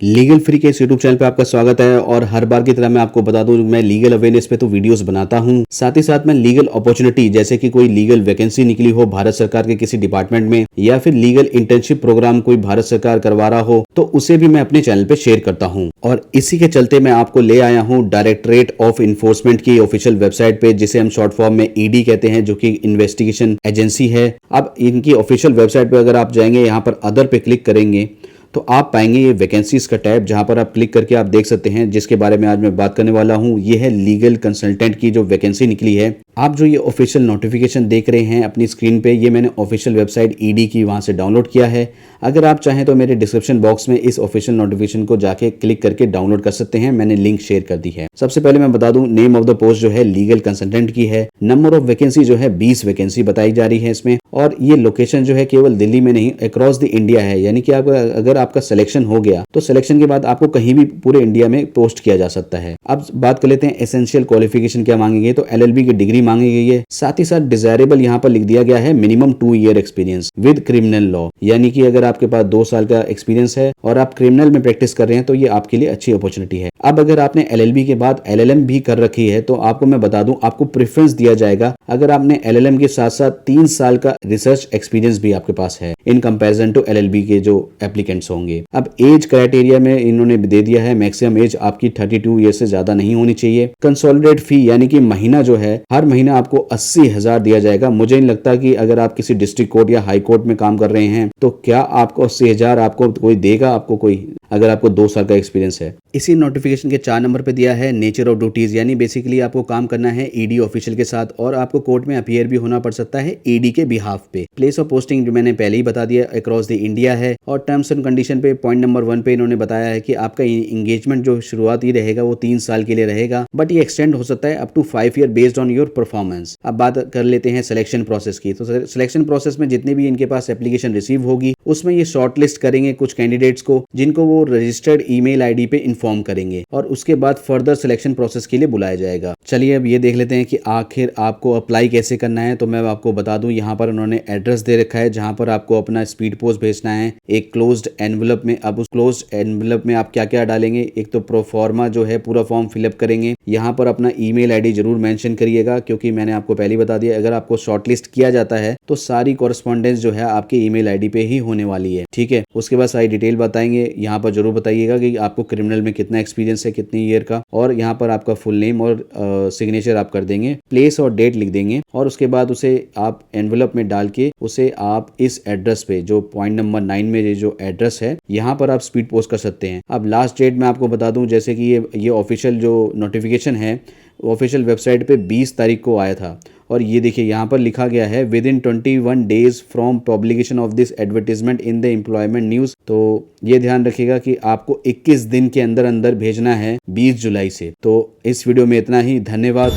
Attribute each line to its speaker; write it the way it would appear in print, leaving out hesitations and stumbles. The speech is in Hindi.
Speaker 1: लीगल फ्री के इस यूट्यूब चैनल पे आपका स्वागत है। और हर बार की तरह मैं आपको बता दूं, मैं लीगल अवेयरनेस पे तो वीडियोस बनाता हूं, साथ ही साथ मैं लीगल अपॉर्चुनिटी जैसे कि कोई लीगल वैकेंसी निकली हो भारत सरकार के किसी डिपार्टमेंट में, या फिर लीगल इंटर्नशिप प्रोग्राम कोई भारत सरकार करवा रहा हो, तो उसे भी मैं अपने चैनल पे शेयर करता हूं। और इसी के चलते मैं आपको ले आया हूं डायरेक्टरेट ऑफ इन्फोर्समेंट की ऑफिशियल वेबसाइट पे, जिसे हम शॉर्ट फॉर्म में ईडी कहते हैं, जो कि इन्वेस्टिगेशन एजेंसी है। अब इनकी ऑफिशियल वेबसाइट पे अगर आप जाएंगे, यहाँ पर अदर पे क्लिक करेंगे तो आप पाएंगे ये वैकेंसीज का टैब, जहां पर आप क्लिक करके आप देख सकते हैं जिसके बारे में आज मैं बात करने वाला हूं। ये है लीगल कंसल्टेंट की जो वैकेंसी निकली है। आप जो ये ऑफिशियल नोटिफिकेशन देख रहे हैं अपनी स्क्रीन पे, ये मैंने ऑफिशियल वेबसाइट ईडी की वहां से डाउनलोड किया है। अगर आप चाहें तो मेरे डिस्क्रिप्शन बॉक्स में इस ऑफिशियल नोटिफिकेशन को जाके क्लिक करके डाउनलोड कर सकते हैं, मैंने लिंक शेयर कर दी है। सबसे पहले मैं बता दूं, नेम ऑफ द पोस्ट जो है लीगल कंसल्टेंट की है। नंबर ऑफ वैकेंसी जो है 20 वैकेंसी बताई जा रही है इसमें। और ये लोकेशन जो है केवल दिल्ली में नहीं, अक्रॉस द इंडिया है। यानी कि अगर आपका सिलेक्शन हो गया तो सिलेक्शन के बाद आपको कहीं भी पूरे इंडिया में पोस्ट किया जा सकता है। अब बात कर लेते हैं एसेंशियल क्वालिफिकेशन क्या मांगी गई, तो एलएलबी की डिग्री मांगी गई है। साथ ही साथ डिजायरेबल यहाँ पर लिख दिया गया है minimum 2 year experience with criminal law. यानी कि अगर आपके पास 2 साल का एक्सपीरियंस है और आप क्रिमिनल में प्रैक्टिस कर रहे हैं तो ये आपके लिए अच्छी अपॉर्चुनिटी है। अब अगर आपने एलएलबी के बाद एलएलएम भी कर रखी है तो आपको मैं बता दूं, आपको प्रेफरेंस दिया जाएगा अगर आपने एलएलएम के साथ साथ 3 साल का रिसर्च एक्सपीरियंस भी आपके पास है, इन कंपैरिजन टू एलएलबी के जो एप्लीकेंट्स होंगे। अब एज क्राइटेरिया में इन्होंने दे दिया है, मैक्सिमम एज आपकी 32 ईयर से ज्यादा नहीं होनी चाहिए। कंसोलिडेट फी यानी कि महीना जो है, हर महीना आपको 80,000 दिया जाएगा। मुझे नहीं लगता कि अगर आप किसी डिस्ट्रिक्ट कोर्ट या हाई कोर्ट में काम कर रहे हैं तो क्या आपको 80,000 आपको कोई देगा, आपको कोई, अगर आपको 2 साल का एक्सपीरियंस है। इसी नोटिफिकेशन के 4 नंबर पे दिया है नेचर ऑफ ड्यूटीज, यानी बेसिकली आपको काम करना है ईडी ऑफिशियल के साथ और आपको कोर्ट में अपीयर भी होना पड़ सकता है ईडी के बिहाफ पे। प्लेस ऑफ पोस्टिंग जो मैंने पहले ही बता दिया, अक्रॉस द इंडिया है। और टर्म्स एंड कंडीशन पे पॉइंट नंबर 1 पे इन्होंने बताया है कि आपका एंगेजमेंट जो शुरुआती रहेगा वो 3 साल के लिए रहेगा, बट ये एक्सटेंड हो सकता है up to 5 year based on your performance. अब बात कर लेते हैं सिलेक्शन प्रोसेस की। तो सिलेक्शन प्रोसेस में जितने भी इनके पास एप्लीकेशन रिसीव होगी उसमें ये शॉर्टलिस्ट करेंगे कुछ कैंडिडेट्स को, जिनको वो रजिस्टर्ड ईमेल आईडी पे इन्फॉर्म करेंगे और उसके बाद फर्दर सिलेक्शन प्रोसेस के लिए बुलाया जाएगा। चलिए अब ये देख लेते हैं कि आखिर आपको अप्लाई कैसे करना है। तो मैं आपको बता दूं, यहाँ पर उन्होंने एड्रेस दे रखा है जहां पर आपको अपना स्पीड पोस्ट भेजना है एक क्लोज्ड एनवलप में। अब उस क्लोज्ड एनवलप में आप क्या क्या डालेंगे, एक तो प्रोफॉर्मा जो है पूरा फॉर्म फिलअप करेंगे। यहाँ पर अपना ईमेल आईडी जरूर मेंशन करिएगा, क्योंकि मैंने आपको पहले ही बता दिया अगर आपको शॉर्टलिस्ट किया जाता है तो सारी कॉरेस्पॉन्डेंस जो है आपके ईमेल आईडी पे ही होने वाली है, ठीक है। उसके बाद सारी डिटेल बताएंगे। यहाँ पर जरूर बताइएगा कि आपको क्रिमिनल में कितना एक्सपीरियंस है, कितनी ईयर का, और यहाँ पर आपका फुल नेम और सिग्नेचर आप कर देंगे, प्लेस और डेट लिख देंगे। और उसके बाद उसे आप एनवलप में डाल के उसे आप इस एड्रेस पे, जो पॉइंट नंबर 9 में जो एड्रेस है, यहाँ पर आप स्पीड पोस्ट कर सकते हैं। अब लास्ट डेट मैं आपको बता दूं, जैसे कि ये ऑफिशियल जो नोटिफिकेशन है ऑफिशियल वेबसाइट पे 20 तारीख को आया था। और ये देखिए यहाँ पर लिखा गया है with in 21 days from publication of this advertisement in the employment news. तो ये ध्यान रखिएगा कि आपको 21 दिन के अंदर अंदर भेजना है 20 जुलाई से। तो इस वीडियो में इतना ही, धन्यवाद।